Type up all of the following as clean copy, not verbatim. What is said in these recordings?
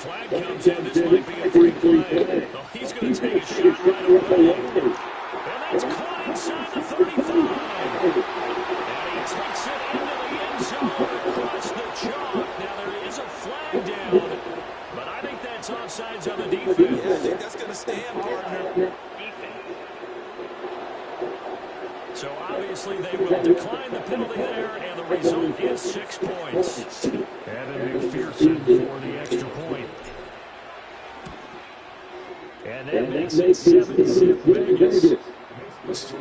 flag comes in. This might be a free play. Oh, he's going to take a shot right away. And that's caught inside the 35. And he takes it into the end zone across the chalk. Now there is a flag down, but I think that's offsides on the defense. Yeah, I think that's going to stand, partner. So obviously they will decline the penalty there, and the result is 6 points. Evan McPherson for the extra point. And that makes it 7-zip Vegas. Those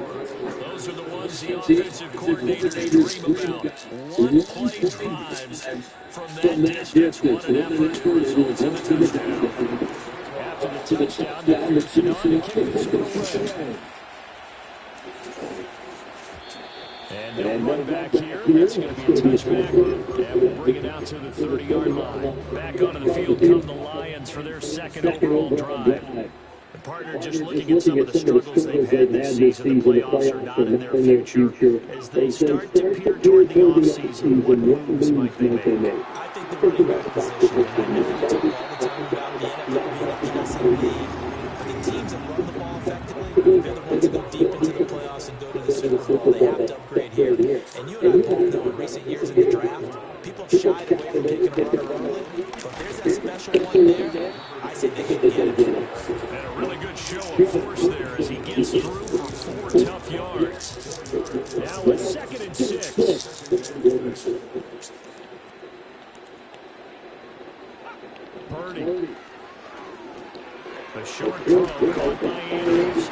are the ones the offensive coordinators dream about. One-play drives from that distance. What an effort results in the touchdown. After the touchdown, McPherson on to kick this one away. And they'll run back here. That's going to be a touchback. And we'll bring it out to the 30-yard line. Back onto the field come the Lions for their second overall drive. The partner just looking at some of the struggles they've had this season. The playoffs are not in their future. As they start to peer toward the offseason, what moves might they make? I think the running back position, and I know we talk all the time about the NFL being a passing league, but the teams that run the ball effectively, they're the ones that go deep into the playoffs and go to the Super Bowl. They have to upgrade here. And you and I both know in recent years in the draft, people have shied away from taking a runner early, but if there's that special one there, I say they can get it. And a really good show of force there as he gets through for 4 tough yards. Now it's 2nd and 6. Purdy. A short throw caught by Andrews.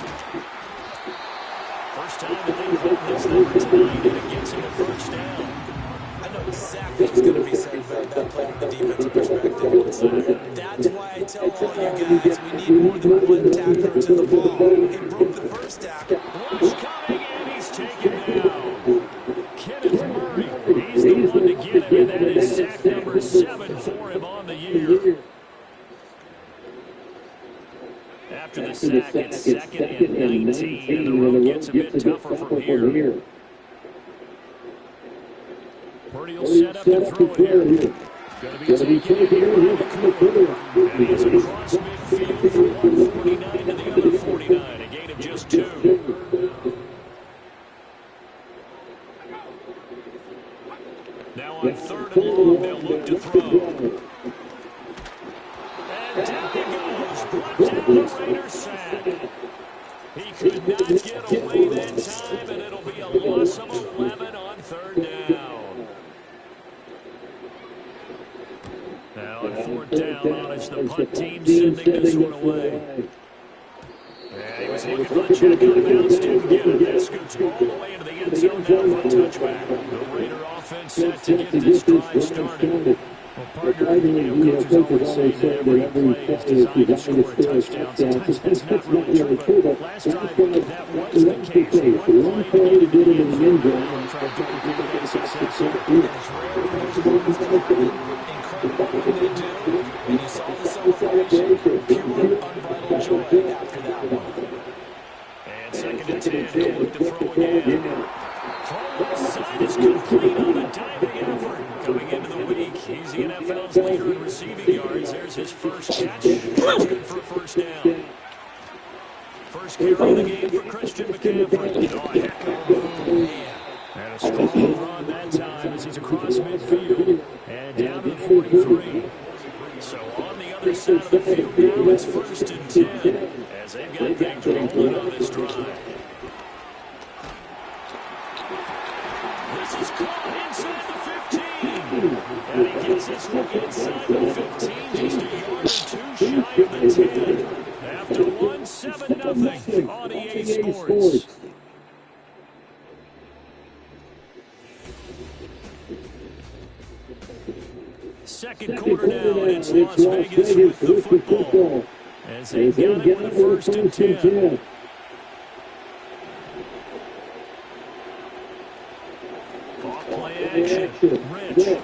First time that they've called this number tonight, and it gets him a first down. I know exactly what's going to be said about that play from the defensive perspective. That's why I tell all you guys we need more than one tackler to the ball. He broke the first tackle. Rush coming, and he's taken down. Kenneth Murray, he's the one to get him, and that is sack number 7 for him on the year. After the sack, it's 2nd and 19, and the road gets a bit tougher from here. Purdy will set up to throw it here. Going to be taken in here by McClure. And he is across midfield from 149 to the other 49, a gain of just 2. Now on 3rd and long, they'll look to throw. And down he goes, brought down the Raiders sack. He could not get away that time, and it'll be a loss of 11 on 3rd down. Now on 4th down, on as the punt team sending this one away. And he was looking for the check on bounce, didn't get it. That scoots all the way into the end zone now for a touchback. The Raider offense set to get this drive started. Well, partner, coaches always say that every play is designed to score a touchdown. Sometimes that's not really true, but last drive that was the case. One play to get into the end zone and try to duplicate that success here. It's rare for those boys to happen. Incredible what they do, and you saw the celebration. Pure, unbridled joy after that one. And 2nd and 10, he'll look to throw again. Throw left side is complete on a diving effort. Coming into the week, he's the NFL's leader in receiving yards. There's his first catch. That's good for a first down. First carry of the game for Christian McCaffrey. Oh, a heck of a move. And a strong run that time as he's across midfield. And down to the 43. So on the other side of the field now, it's 1st and 10. As they've got things rolling on this drive. This is caught inside the 15. And he gets this one inside the 15, just a yard or 2 shy of the 10. After 1-7-0 on EA Sports. Second quarter now, and it's Las Vegas with the football. As they've got it with a 1st and 10. Off-play action. Rhett. He'll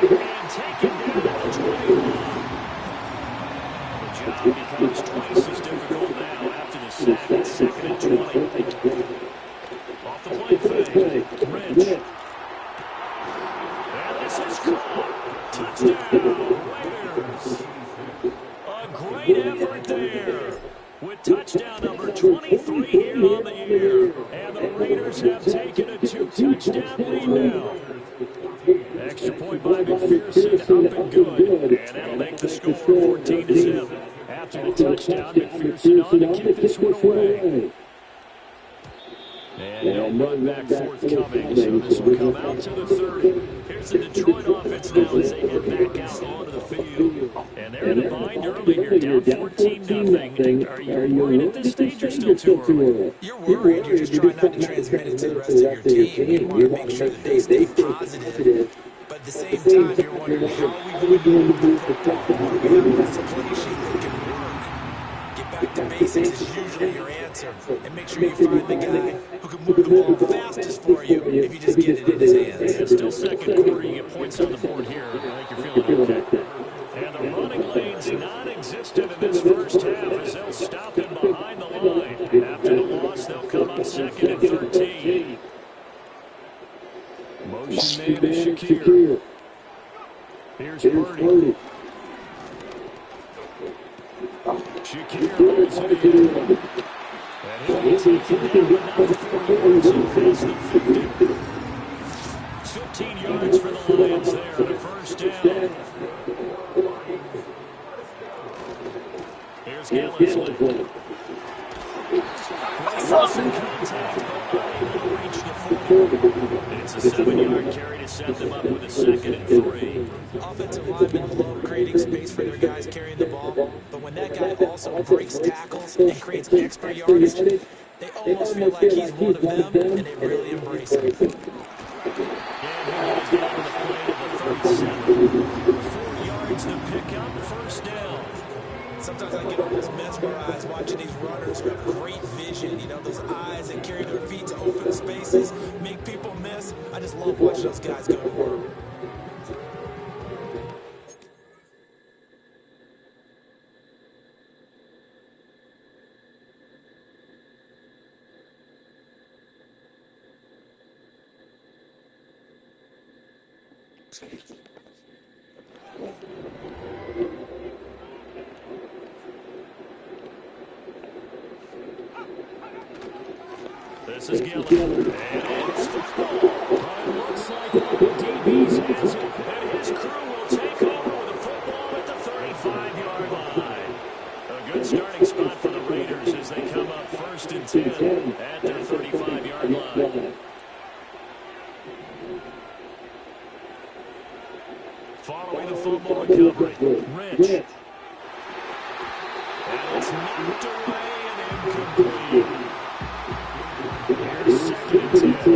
be hit and taken down at the 21. The job becomes twice as difficult now after the sack. It's 2nd and 20. Off the play fake. Rhett. And this is caught. Touchdown. A great effort there with touchdown number 23 here on the year. And the Raiders have taken a 2-touchdown lead now. Extra point by McPherson, up and good. And that'll make the score 14-0. After the touchdown, McPherson on to kick this one away. And no run back forthcoming, so this will come out to the 30. Here's the Detroit offense now as they head back out onto the field. And they're in a bind early here, down 14-0. Are you worried at this stage or still too early? You're worried. You're just trying not to transmit it to the rest of your team. You want to make sure that they stay positive. But at the same time, you're wondering, how are we going to move the football? We have a play sheet that can work. Get back to basics is usually your answer. And make sure you find the guy who can move the ball fastest for you if you just get it in his hands. Yeah, still second quarter. You get points on the board here. I think you're feeling okay. And the running lane's non-existent in this first half as they'll stop him behind the line. After the loss, they'll come up second and 13. Motion man is Shakir. Here's Purdy. Shakir holds it in. And he'll be taken down, but not before yards across the 50. 15 yards for the Lions there on a first down. Here's Gillisley. Wilson contact, but unable to reach the 40. It's a 7-yard carry to set them up with a second and 3. Offensive linemen love creating space for their guys carrying the ball, but when that guy also breaks tackles and creates extra yardage, they almost feel like he's one of them, and they really embrace him. Yeah, he goes down to the play to the 37. 4 yards to pick up, first down. Sometimes I get almost mesmerized watching these runners who have great vision. You know, those eyes that carry their feet to open spaces, make people miss. I just love watching those guys go to work. This is Gillen. And it's football. But it looks like one of the DBs has it. And his crew will take over with the football at the 35-yard line. A good starting spot for the Raiders as they come up 1st and 10 at their 35-yard line. Following the football recovery, Rhett. And it's knocked away and incomplete. Here's 2nd and 10.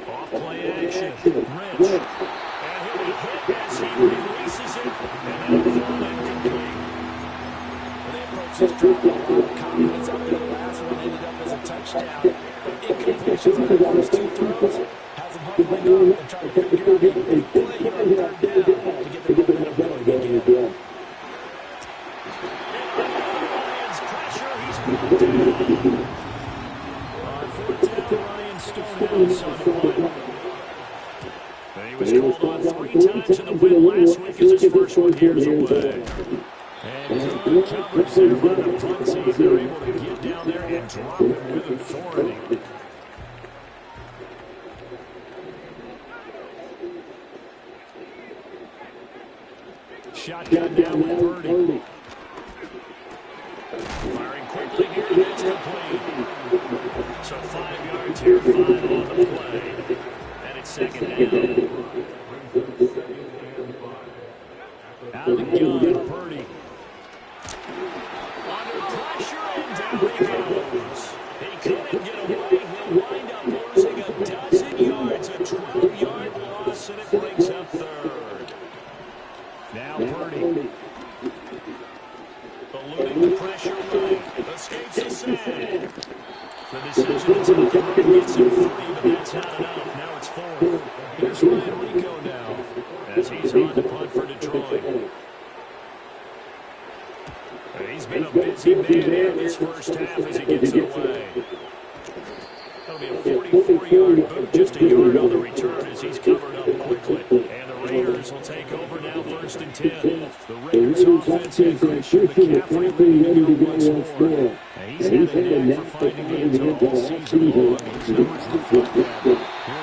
Off play action, Rich. And he'll be hit as he releases it. And that'll fall incomplete. When they approach this drive, a lot of confidence after the last one ended up as a touchdown. Incompletions on the first 2 throws has them huddling up and trying to figure out a big play here on 3rd down to get the momentum going again. On 4th down, Ryan Stonehouse on the play. And he was called on 3 times in the win last week as his first one years away. And good coverage there by the punt team. They're able to get down there and drop it with authority. Shotgun down with Purdy. Firing quickly here, and it's complete. So 5 yards here, 5 on the play. And it's 2nd down. Out of the gun, Purdy. Under pressure, and down he goes. He couldn't get away. He'll wind up losing a dozen yards, a 12-yard loss, and it brings up 3rd. Now Purdy. Eluding the pressure right. Escapes the sack. The decision to take it gets him 3, but that's not enough. Now it's 4th. Here's Ryan Rico now as he's on to punt for Detroit. He's been a busy man here this first half as he gets it away. That'll be a 40 40-yard boot, just a yard on the return as he's covered up quickly. And the Raiders will take over now, 1st and 10. The Raiders offense had Christian McCaffrey ready to go once more. And he's had a knack for finding the end zone all season long. His numbers reflect that.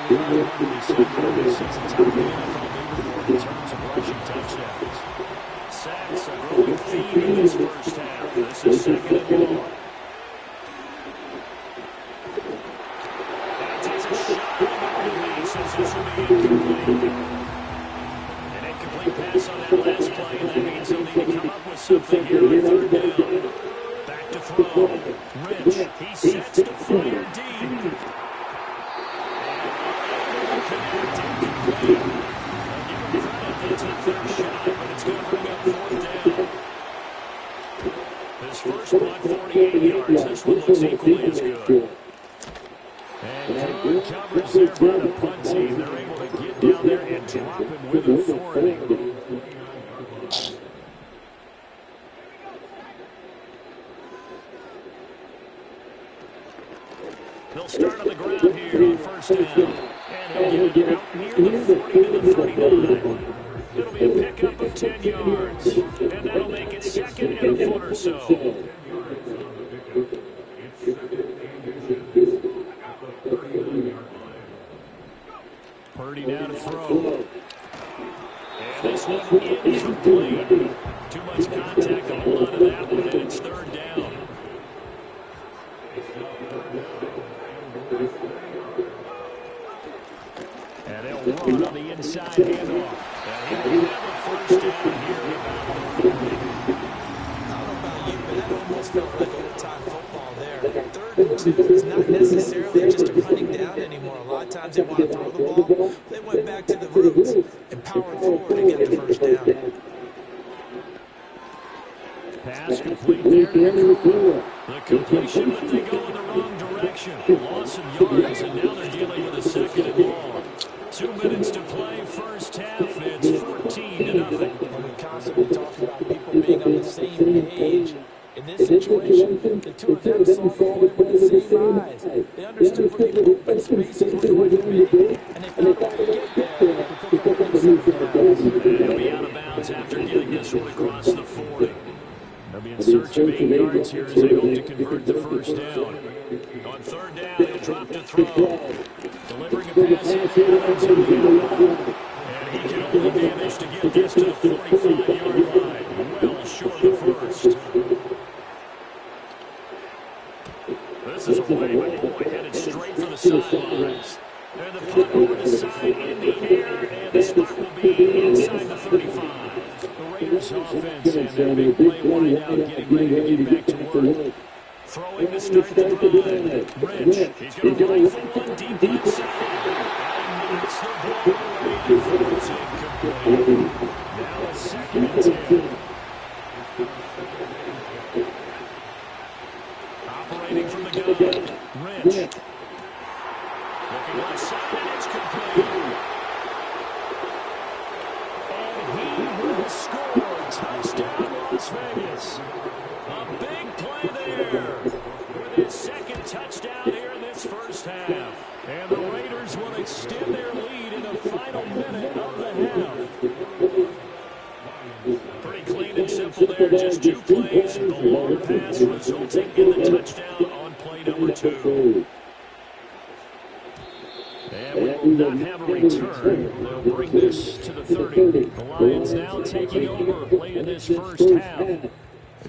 Here we are after the second this season, top of the NFL leaderboard in terms of rushing touchdowns. Sacks, a growing theme in this first half. This is 2nd and long. And takes a shot on the release as this will be incomplete. An incomplete pass on that last play, and that means he'll need to come up with something here on 3rd down. Back to throw. Rich, he sets to fire deep. Connect incomplete. I'll give him credit. They took their shot, but it's going to bring up 4th down. His first punt, 48 yards. This one looks equally as good. And good coverage there by the punt team. They're able to get down there and drop him with authority. They'll start on the ground here on 1st down. And he'll get it out near the 40 to the 39. It'll be a pickup of 10 yards. And that'll make it 2nd and a foot or so. Purdy now to throw. And this one incomplete. Too much contact on a lot of that one, and it's 3rd down. And they'll run on the inside handoff. And he'll have a 1st down here about the 40. I don't know about you, but that almost felt like old-time football there. 3rd and 2 is not necessarily just a running down anymore. A lot of times they want to throw the ball. They went back to the roots and powered forward to get the 1st down. Pass complete there to McCool. The completion, but they go in the wrong direction. Loss of yards, and now they're dealing with a 2nd and long. 2 minutes to play, first half. It's 14-0. We constantly talk about people being on the same page. In this situation, the two of them saw the ball with the same eyes. They understood where the open spaces were going to be, and they found a way to get there. They put the and he'll be out of bounds after getting this one across the 40. They'll be in search of 8 yards here as they hope to convert the 1st down. On 3rd down, he'll drop to throw. Delivering a pass into the end zone. And he can only manage to get this to the 45-yard line. Well short of the 1st. This is away, but boy, headed straight for the sidelines. And the punt over the side in the air, and the spot will be inside the 35. The Raiders offense and a big play wide out, getting ready to get back to work. Throwing to start the drive. Rich, he's going to rifle one deep inside. And knocks the ball away and throws incomplete. Now it's 2nd and 10. Operating from the gun. Rich. Looking left side, and it's complete. And he will score. Touchdown, Las Vegas. A big play there with his 2nd touchdown here in this first half. And the Raiders will extend their lead in the final minute of the half. Pretty clean and simple there, just 2 plays. The long pass resulting in the touchdown on play number 2. And we will not have a return. They'll bring this to the 30. The Lions now taking over late in this first half.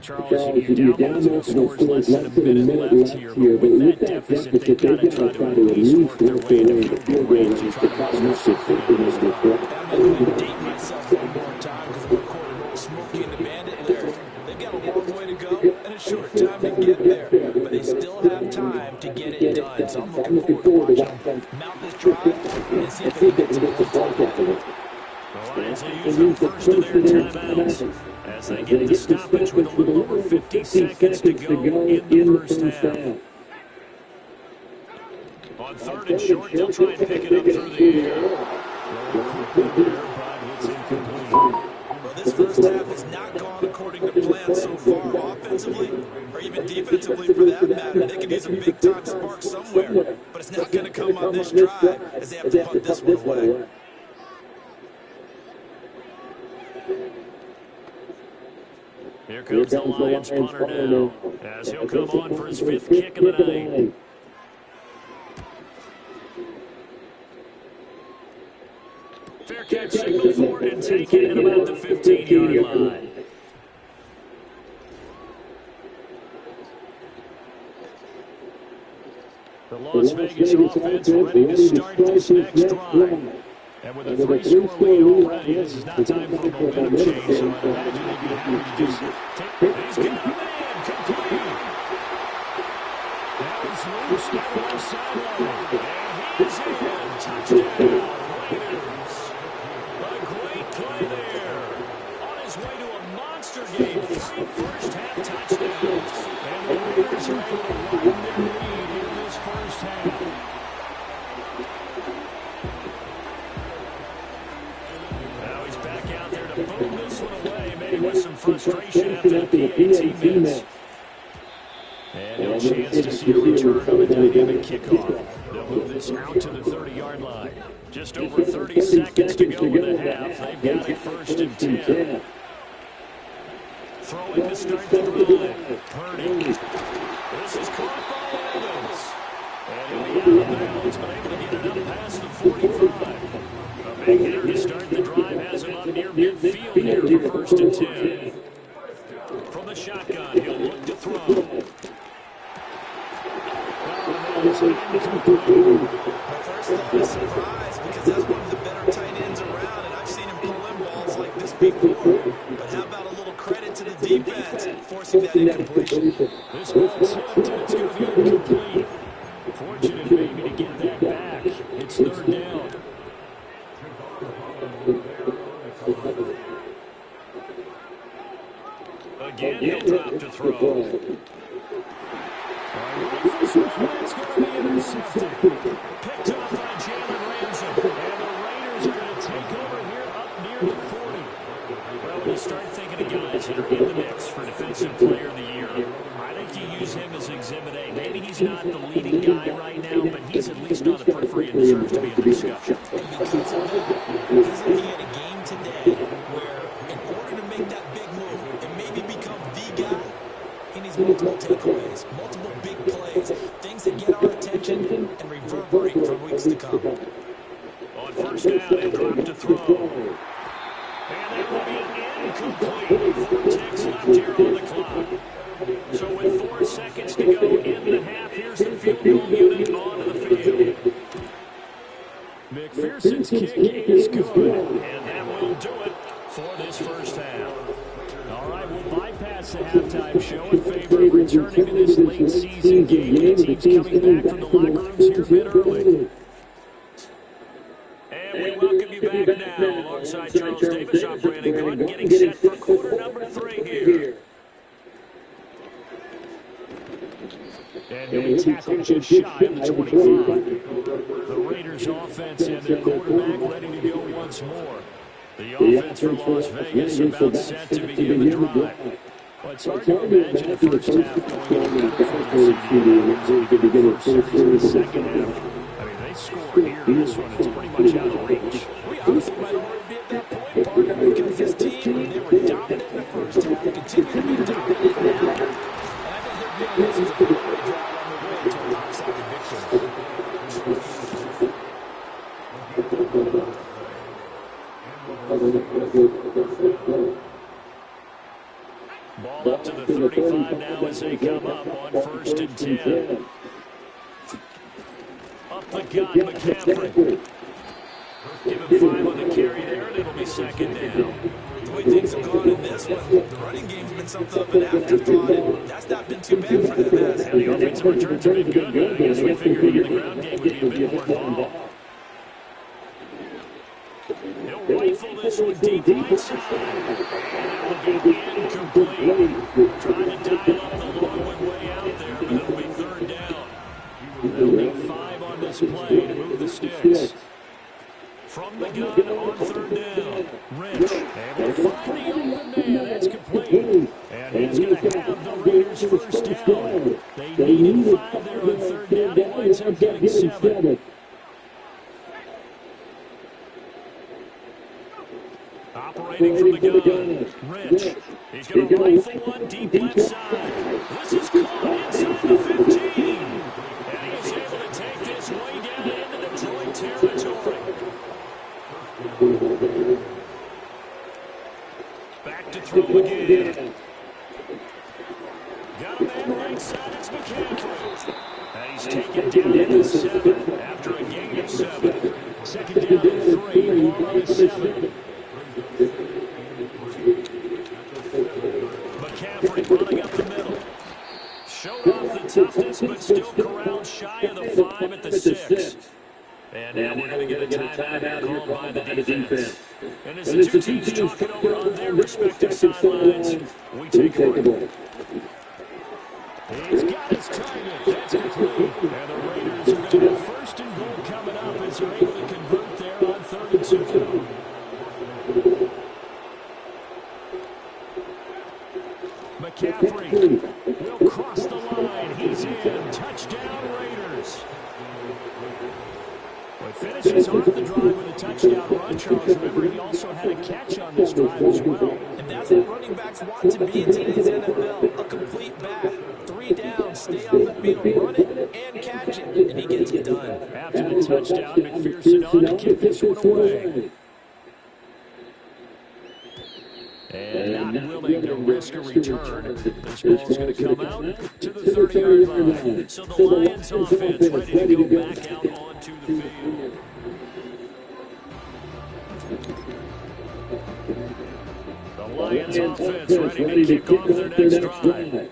Charles, you're down multiple scores, less than a minute left here, but with that deficit, they've got to try to at least work their way into field goal range and try to muster something out of this game. I'm going to date myself one more time because we're recording Smokey and the Bandit there. They've got a long way to go and a short time to get there, but they still have time to get it done. So I'm looking forward to watching them mount this drive and see if they can get some more. The Lions will use the first of their timeouts as they get the stoppage with a little over 50 seconds to go in the first half. On 3rd and short, they'll try and pick it up through the air. Throwing quickly there, but it's incomplete. Well, this first half has not gone according to plan so far, offensively or even defensively for that matter. They could use a big-time spark somewhere, but it's not going to come on this drive as they have to punt this one away. Here comes the Lions punter now, as he'll come on for his 5th kick of the night. Fair catch signal for and taken at about the 15-yard line. The Las Vegas offense ready to start this next drive. And with a 3-score lead already, this is not time for a momentum change, so I'd imagine they'd be happy to just take. He's got a man complete. That is loose down the left sideline. And he's in. Touchdown, Raiders. A great play there. On his way to a monster game. 3 first-half touchdowns. And the Raiders are able to widen their lead here in this first half. Boom this one away, maybe with some frustration after the PAT miss. And no chance to see a return of a dynamic kickoff. They'll move this out to the 30-yard line. Just over 30 seconds to go in the half. They've got it 1st and 10. Throwing to start the drive. Purdy. This is caught by Evans. And he'll be out of bounds, but able to get it up past the 45. A big hitter to start the drive, has him up near midfield here for 1st and 10. From the shotgun, he'll look to throw. My first thought is surprise because that's one of the better tight ends around, and I've seen him pull in balls like this before. But how about a little credit to the defense forcing that incompletion? This ball tipped, and it's going to be incomplete. Fortunate maybe to get that back. It's 3rd down. Again, he'll drop to throw. It's going to be intercepted. Picked up by Jalen Ramsey. And the Raiders are going to take over here up near the 40. Well, when you start thinking of guys that are in the mix for Defensive Player of the Year, I think you use him as Exhibit A. Maybe he's not the leading guy right now, but he's at least on the periphery and deserves to be in the discussion. And because of that, he's looking at a game today where in order to make that big move and maybe become the guy, he needs multiple takeaways, multiple big plays, things that get our attention and reverberate for weeks to come. On 1st down, he'll drop to throw. And that will be incomplete. 4 ticks left here on the clock. So with 4 seconds to go in the half, here's the field goal unit onto the field. McPherson's kick is good, and that will do it for this first half. All right, we'll bypass the halftime show in favor of returning to this late season game. The team's coming back from the locker rooms here a bit early. And we welcome you back now alongside Charles Davis. I'm Brandon Good, getting set for quarter number 3 here. And he'll be tackled just shy of the 25. The Raiders offense and their quarterback ready to go once more. The offense for Las Vegas about set to begin the drive. Well, it's hard to imagine a first half going any better for the first series in the second half. I mean, they score here. This one, it's pretty much out of reach. We honestly might already be at that point, partner, because this team, they were dominant in the first half, continue to be dominant now. And I think they're viewing this as a primary drive on the way to a lopsided victory. Ball up to the 35 now as they come up on 1st and 10. Up the gut, McCaffrey. Give him 5 on the carry there, and it'll be 2nd down. The way things have gone in this one, the running game's been something of an afterthought, and that's not been too bad for them, has it? And the offensive returns have been good, but I guess we figured the ground game would be a bit more involved. He'll rifle this one deep right side. And it will be incomplete. Trying to dial up the long one way out there, but it'll be 3rd down. They'll need 5 on this play to move the sticks. From the gun on third down. Rich able to find the open man. That's complete. And he's going to have the Raiders first down. They needed 5 there on third down. He winds up getting 7. Operating from the gun. Rich. He's going to rifle one deep left side. This is caught inside the 15. And he's able to take this way down into Detroit territory. Back to throw again. Got a man right side. It's McCaffrey. And he's taken down at the 7 after a gain of 7. Second down and 3. More on the 7. McCaffrey running up the middle. Showed off the toughness, but still corralled shy of the 5 at the 6. And now we're going to get a timeout called by the defense. And as the two teams talking over on their respective sidelines, we take a break. He's got his target. That's complete. And the Raiders are going to have first and goal coming up as they're able to convert there on 3rd and 2. McCaffrey will cross the line. He's in. Touchdown, Raiders. Well, he finishes off the drive with a touchdown run, Charles. Remember, he also had a catch on this drive as well. And that's what running backs want to be in today's NFL. A complete back. 3 down, stay on the field, run it, and catch it. And he gets it done. After the touchdown, McPherson on to kick this one away. And not willing to risk a return. This ball's going to come out to the 30-yard line. So the Lions offense ready to go back out onto the field. The Lions offense ready to kick off their next drive.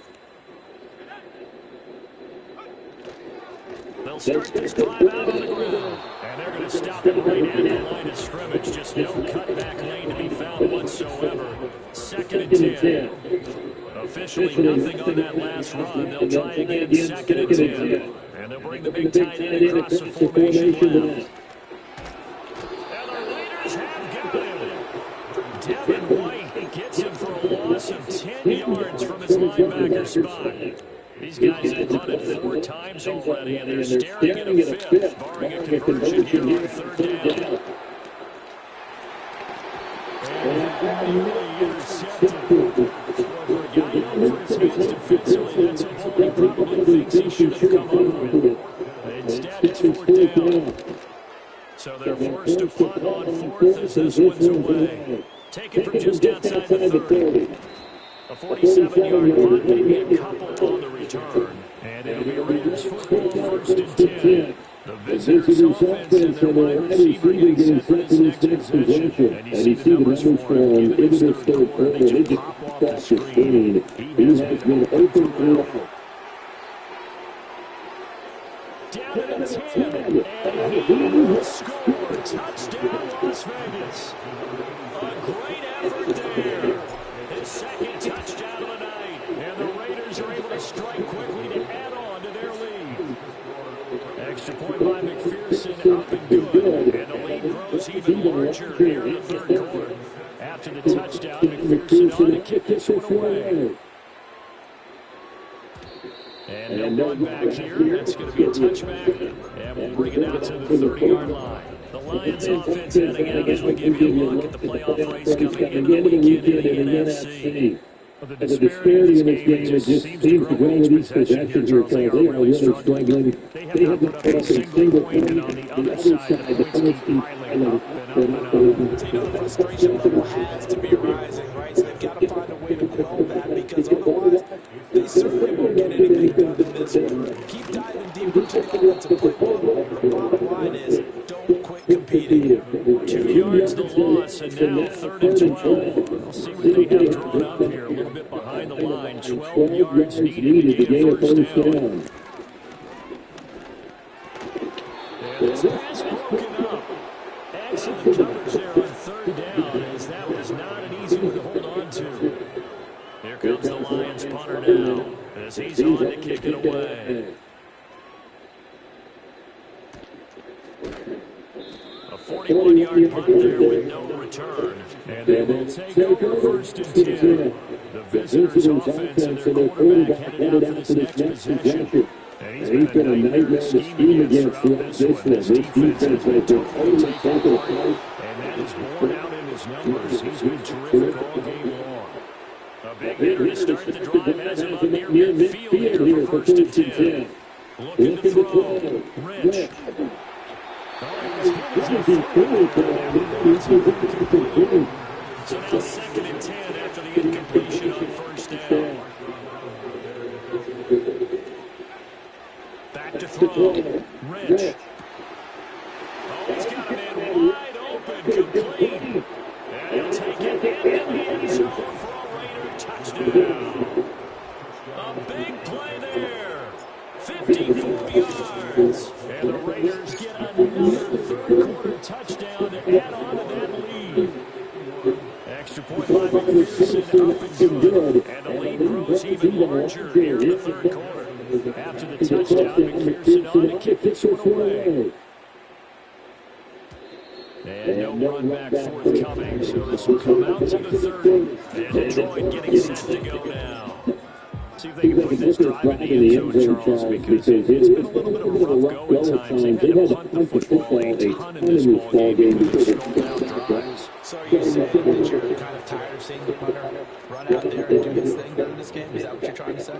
They'll start this drive out on the ground. And they're going to stop it right at the line of scrimmage. Just no cutback lane to be found whatsoever. 2nd and 10. Officially nothing on that last run. They'll try again 2nd and 10. And they'll bring the big tight end across the formation left. And the Raiders have got him. Devin White gets him for a loss of 10 yards from his linebacker spot. These guys have done it 4 times already, and they're staring at a 5th, barring a conversion here on 3rd down. And really intercepted. For a guy known for his hands defensively, that's a ball he probably thinks he should have come up with. Instead, it's 4th down. So they're forced to punt on 4th as this one's away. Taken from just outside the 30. A 47-yard punt, maybe a couple on the return. And it'll be Raiders football 1st and 10. The visitors' offense and their wide receiver getting set for this next possession. And you see the numbers for him. Given his 3rd quarter, they just pop off the screen. He has been open throughout. Down to the 10. And he will score. Touchdown, Las Vegas. A great effort there. His 2nd touchdown of the night. And the Raiders are able to strike quickly to add on to their lead. Extra point by McPherson, up and good. And the lead grows even larger here in the 3rd quarter. After the touchdown, McPherson on to kick this one away. And no run back here. That's going to be a touchback. And we'll bring it out to the 30-yard line. The Lions offense heading out as we give you a look at the playoff race coming into the weekend in the NFC. The disparity in this game just seems to grow with each possession here, Charles. They are really struggling. They have not put up a single point, and on the other side, the points keep piling up and up and up. So, the frustration level has to be rising, right? So they've got to find a way to quell that, because otherwise, they certainly won't get anything done in this one. Keep diving deeper into the offensive playbook. The bottom line is, don't quit competing. 2 yards the loss, and now 3rd and 12. We'll see what they have drawn up here. A little bit behind the line. 12 yards needed to gain a first down. And this pass broken up. Excellent coverage there on 3rd down, as that was not an easy one to hold on to. Here comes the Lions punter now, as he's on to kick it away. A 41-yard punt there with no return. And they will take over 1st and 10. The visitors' offense and their quarterback headed out for this next possession. And he's been a nightmare to scheme against throughout this one. This defense has been totally taken apart, and that is borne out in his numbers. He's been terrific all game long. A big hitter to start the drive as him up near midfield here for 1st and 10. Looking to throw. Rhett. So now 2nd and 10 after the incompletion on 1st down. Back to throw. Rhett. Oh, he's got him in wide open, complete. And he'll take it into the end zone for a Raider touchdown. A big play there. 54 yards. And the Raiders get another third-quarter touchdown to add on to that lead. Extra point by McPherson, up and good. And the lead grows even larger here in the 3rd quarter. After the touchdown, McPherson on to kick this one away. And no run back forthcoming, so this will come out to the 30. And Detroit getting set to go now. See if they can put this drive in the end zone, Charles, because it's been a little bit of a rough go at times. They've had to punt the football a ton in this ballgame because of stalled out drives. So are you saying that you're kind of tired of seeing the punter run out there and do his thing during this game? Is that what you're trying to say?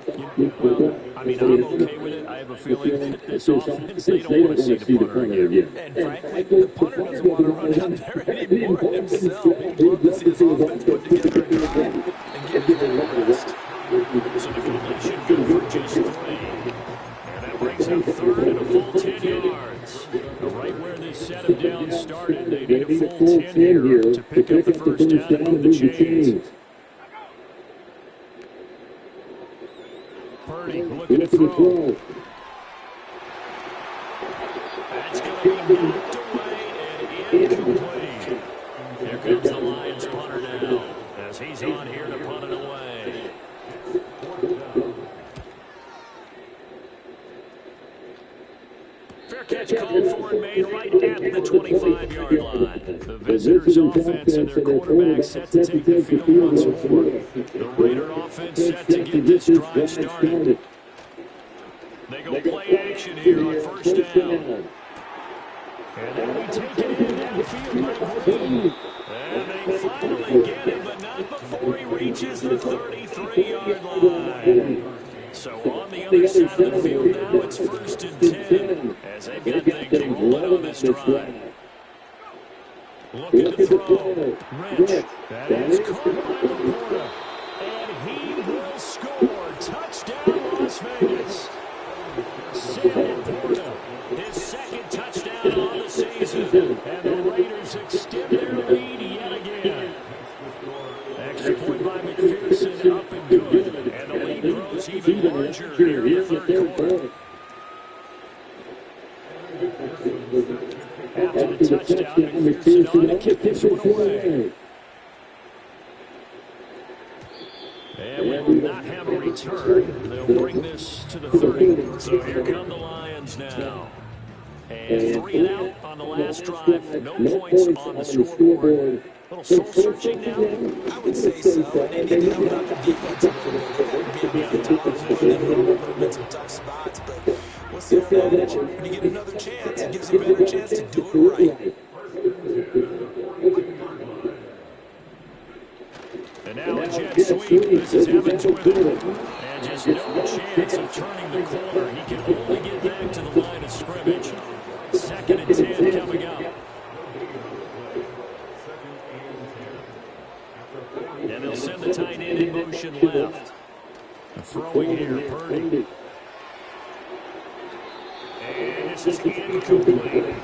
Well, I mean, I'm okay with it. I have a feeling that this offense, they don't want to see the punter again. And frankly, the punter doesn't want to run out there anymore himself. He'd love to see his offense put together a drive and get his ball rest. So the completion good for just 3. And that brings up 3rd and a full 10 yards. Right where this setup down started, they need a full 10 here to pick up the 1st down and move the chains. Purdy looking to throw. That's going to be knocked away and incomplete. Here comes the Lions punter now as he's on here to punt it away. Fair catch called for and made right at the 25-yard line. The visitors' offense and their quarterback set to take the field once more. The Raider offense set to get this drive started. They go play action here on 1st down. And then we take it in downfield by Green. And they finally get him, but not before he reaches the 33-yard line. So on the other side of the field now, it's 1st and 10 as they've got things rolling on this drive. Looking to throw. Rhett. That is caught by Laporta. And he will score. Touchdown, Las Vegas. Sam Laporta, his 2nd touchdown on the season. And the Raiders extend their lead yet again. Extra point by McPherson, up and good. And the lead grows even larger here in the 3rd quarter. After the touchdown, McPherson on to kick this one away. And we will not have a return. They'll bring this to the 30. So here come the Lions now. And 3 and out on the last drive. No points on the scoreboard. A little soul-searching now? I would say so. And they need to help out the defense a little bit. They've got to be on top of it. They've been in some tough spots. But we'll see how when you get another chance, it gives you a better chance to do it right. And now a jet sweep. This is Evans with it. And just no chance of turning the corner. He can only get back to the line of scrimmage. 2nd and 10 coming up. And they'll send the tight end in motion left. Throwing here, Purdy. And this is incomplete.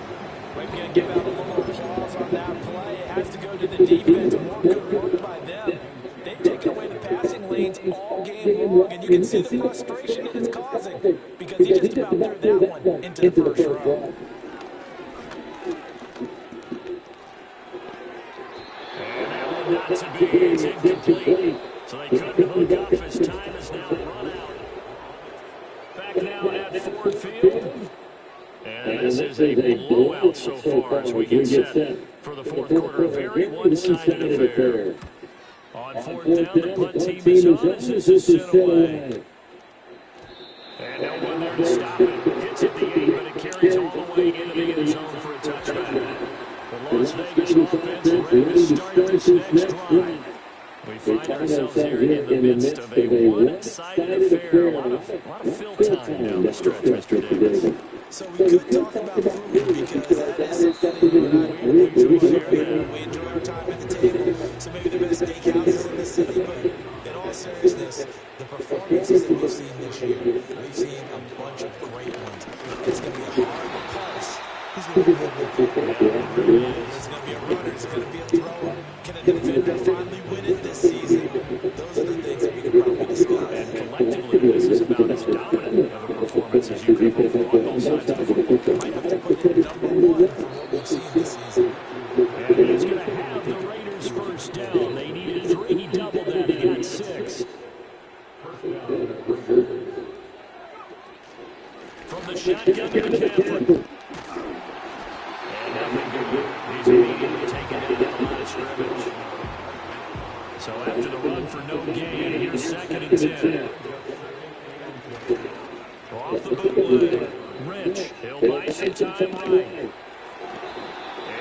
We're going to give out a little applause on that play. It has to go to the defense. More good work by them. They've taken away the passing lanes all game long, and you can see the frustration that it's causing because he just about threw that one into the 1st row. And that one not to be. It's incomplete. So they couldn't hook up as time is now run out. Back now at Ford Field. And this is a blowout so far as we get set for the fourth quarter. A very one-sided affair. On fourth down, the punt team is on as this is sent away. And no one there to stop it. Gets it the 8, but it carries all the way into the end zone for a touchback. The Las Vegas offense ready to start this next drive. We find ourselves here in the midst of a one-sided affair. A lot of fill time down the stretch, Mr. Davis. So we could talk about food because that is something that we enjoy our time at the table. So maybe the best steakhouses in the city, but in all seriousness, the performances that we've seen this year, we've seen a bunch of great ones. It's going to be a hard pulse. Who's going to be a good player? There's going to be a runner. There's going to be a thrower. Can a defender finally win it this season? Those are the things that we could probably discuss. And collectively, this is about as dominant of a performance as you could hope for on both sides of the football. Might have to put him #1 for what we've seen this season. And he's going to have the Raiders first down. They needed 3. He doubled that. He got 6. From the shotgun to McCaffrey. And nothing good. He's immediately taken down at the line of scrimmage. So after the run for no gain, here's 2nd and 10. Off the bootleg. Rich. He'll buy some time right.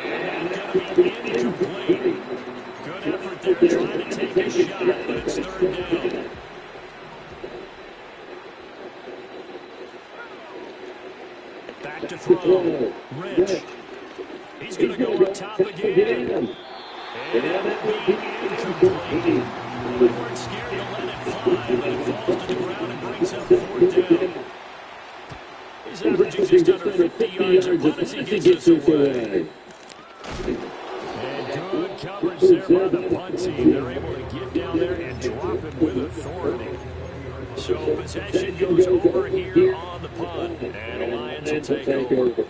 And going to be incomplete. Good effort there trying to take a shot, but it's 3rd down. Back to throw. Rich. He's going to go up top again. And that will be incomplete. We weren't scared to let it fly, but it falls to the ground and brings up 4th down. He's averaging just under 50 yards a punt as he gets this away. And good coverage there by the punt team. They're able to get down there and drop him with authority. So possession goes over here on the punt, and the Lions will take over.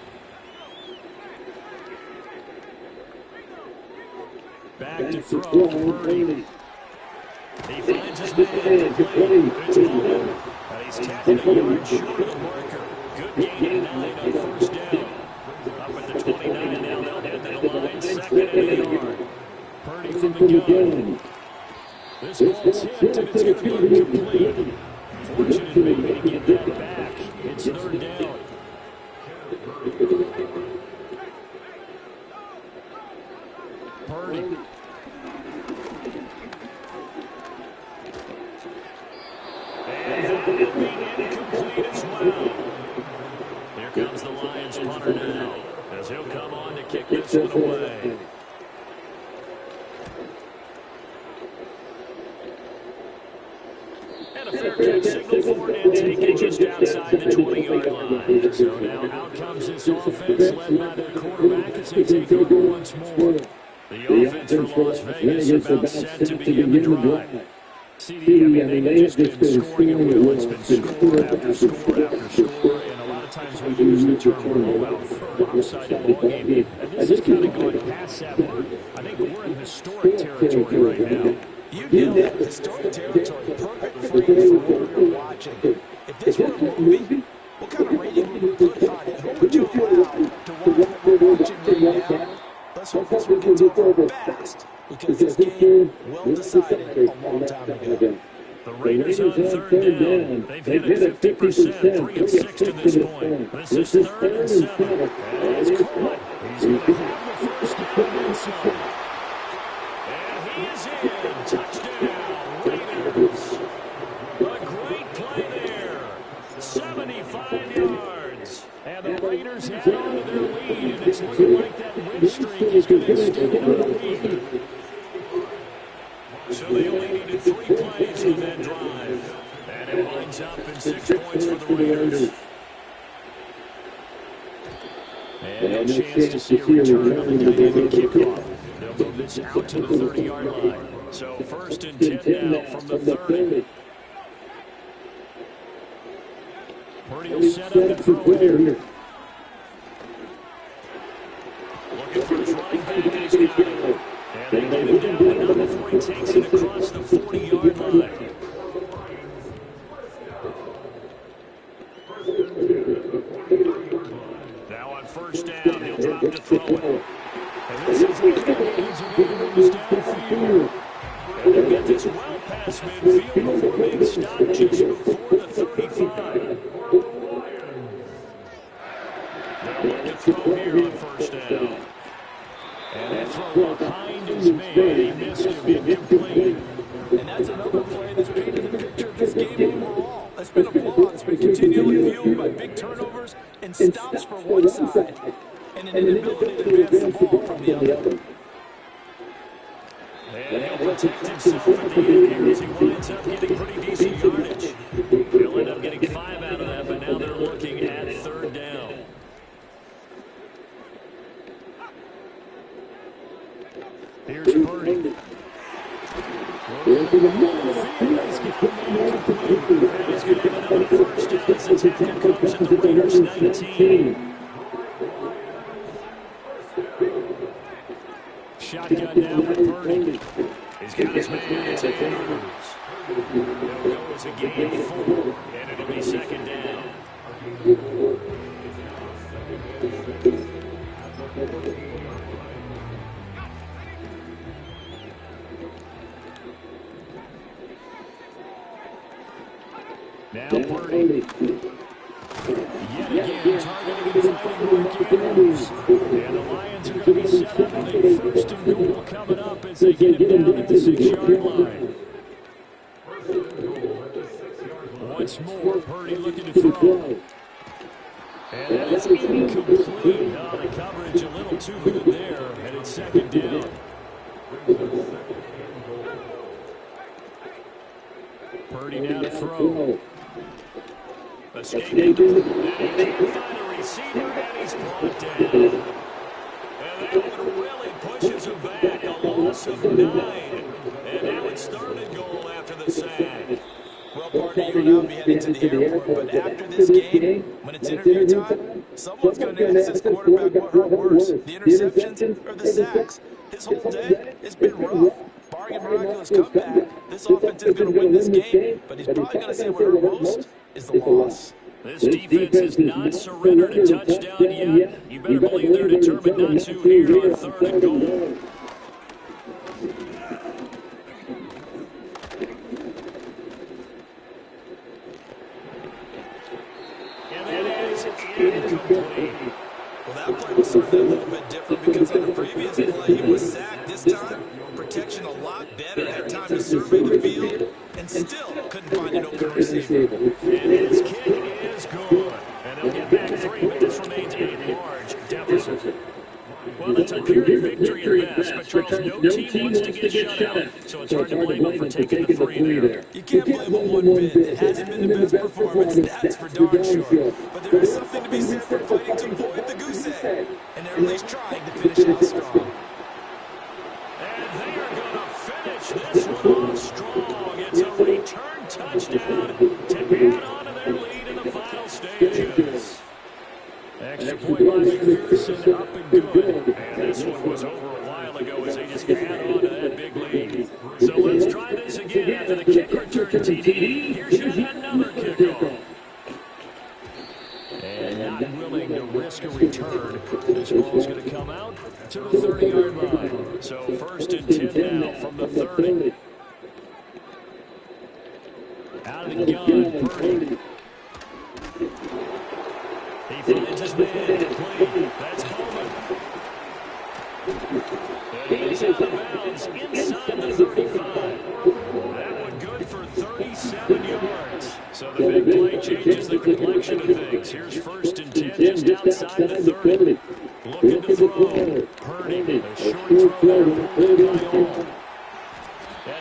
Back to throw, Purdy. He finds his man complete. It's Ball. And he's tackled a yard short of the marker. Good gain of 9 on 1st down. Up at the 29, and now they'll head to the line. 2nd and a yard. Purdy from the gun. This ball's hit, and it's going to be incomplete. Fortunate maybe to get that back. It's 3rd down. Purdy. And that will be incomplete as well. Here comes the Lions punter now, as he'll come on to kick this one away. And a fair catch signal for it and taken just outside the 20-yard line. So now out comes this offense led by their quarterback as they take over once more. The offense for Las Vegas about set to begin the drive. CD, I mean, they just been scoring at will. It's been score after score after score, and a lot of times we use the term blowout for a lopsided ballgame. And this is kind of going past that. I think we're in historic territory right now. You nailed it. Historic territory. Perfect frame for what we're watching. If this were a movie, what kind of rating would we put on it? Who would you allow to watch what we're watching right now? Let's hope this one gets over fast, because this game well decided a long time ago. The Raiders on 3rd down. They've hit it 50%, 3 of 6 to this point. This is 3rd and 7. And he's caught. He's going to have the first down and some. And he is in. Touchdown, Raiders. A great play there. 75 yards. And the Raiders head on to their lead, and it's looking like that win streak is going to extend another week. So they only needed 3 plays on that drive. And it winds up in 6 points for the Raiders. And no chance to see a return on the dynamic kickoff. They'll move this out to the 30-yard line. So 1st and 10 now from the 30. Purdy will set up the throw here. Looking for his running back, and he's got it. And they get him down, but not before he takes it across the 40-yard line. Now on first down. He'll drop to throw it. And this is a moves downfield. And they'll get this well past midfield before being stopped just before the 35. They'll look to throw here on first down. And that throw behind his man. He missed him, incomplete. And that's another play that's painted the picture of this game overall. It's been a blowout. It's been continually fueled by big turnovers and stops for one side and an inability to advance the ball from the other. And he'll protect himself at the end here as he winds up getting pretty decent yardage. He'll end up getting 5 out of that, but now they're looking at third down. Here's Purdy. He's going to have another first down as the tackle comes at the Raiders 19. Shotgun now with Purdy. He's got his man. It's Andrews. They'll go as a gain of 4, and it'll be second down. Now Purdy. Yet again, targeting and fighting Mark Andrews. And the Lions are going to be set up with a first and goal coming up as they get him down at the 6-yard line. Once more, Purdy looking to throw. And that is incomplete. Oh, the coverage a little too good there, and it's second down. Purdy now to throw. Escaping. And he can't find a receiver, and he's brought down. And that one really pushes him back. A loss of 9. And now it's third and goal after the sack. Well, partner, you will now be heading to the airport, but after this game, when it's interview time, someone's going to ask this quarterback what hurt worse, the interceptions or the sacks. His whole day has been rough. Barring a miraculous comeback, this offense is going to win this game, but he's probably going to say what hurt most is the loss. This defense has not surrendered a touchdown yet. You better believe they're determined not to here on third and goal. Incomplete. Well, that play was certainly a little bit different because on the previous play, he was sacked. This time, protection a lot better, had time to survey the field, and still couldn't find an open receiver. And his kick is good. And they'll get back 3, but this remains a large deficit. Well, it's a pyrrhic victory at best, but Charles, no team wants to get shut out, so it's hard to blame them for taking the 3 there. You can't blame them one bit. It hasn't been the best performance, that's for darn sure. But there is something to be said for fighting to avoid the goose egg, and they're at least trying to finish out strong. And they are going to finish this one off strong. It's a return touchdown to add on to their lead in the final stages. Extra point by McPherson, up and good. And this one was over a while ago as they just add on to that big lead. So let's try this again after the kick return TD. Here's yet another kickoff. And not willing to risk a return. This ball's going to come out to the 30-yard line. So first and 10 now from the 30. Out of the gun, Purdy. He finds his man complete. That's Bowman. And he's out of bounds inside the 35. That one good for 37 yards. So the big play changes the complexion of things. Here's first and 10 just outside the 30. Looking to throw. Purdy, a short throw there, pulled by all.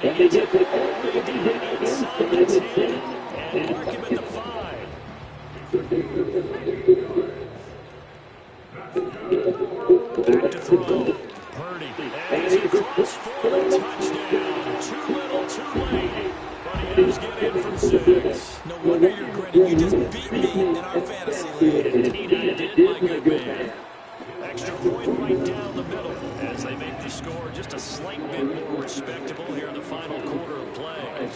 And he gets it all the way down inside the 10 and mark him at the 5. Back to throw. Purdy. And he's across for the touchdown. Too little, too late. But he does get in from 6. No wonder you're grinning. You just beat me in our fantasy league. Indeed I did, my good man. Extra point right down the middle as they make the score just a slight bit more respectable here in the final quarter of play.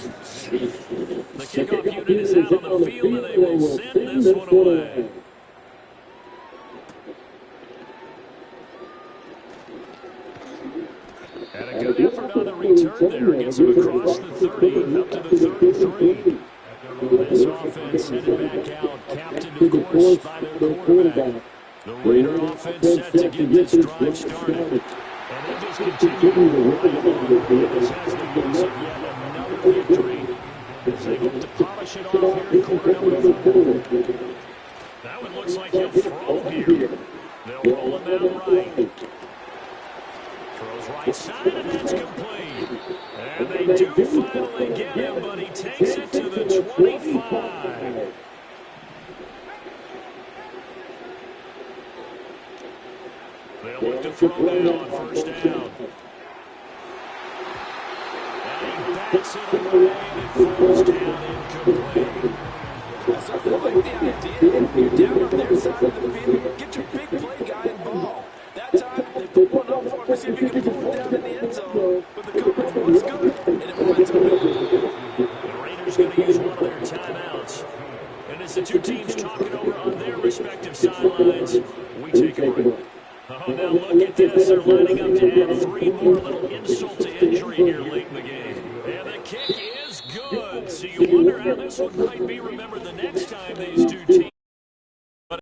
The kickoff unit is out on the field and they will send this one away. good effort on the return there. Gets him across the 30, up to the 33. This offense headed back out, captained, of course, by their quarterback. The Raider offense set to get this drive started. And they just continue right on. This has the books of yet another victory as they look to polish it off here in quarter number 4. That one looks like he'll throw here. They'll roll him out right. Throws right side, and that's complete. And they do finally get him, but he takes it to the 25. They'll look to throw that on first down. And he backs it away, and it falls down incomplete. I certainly like the idea. You're down on their side of the field. Get your big play guy involved. That time, they put one up for him to see if he can pull it down in the end zone. But the coverage was good, and it winds up being. The Raiders going to use one of their timeouts. And as the two teams talk it over on their respective sidelines, we take a break. Oh, now look at this. They're lining up to add 3 more, little insult to injury here late in the game. And the kick is good. So you wonder how this one might be remembered the next time these two teams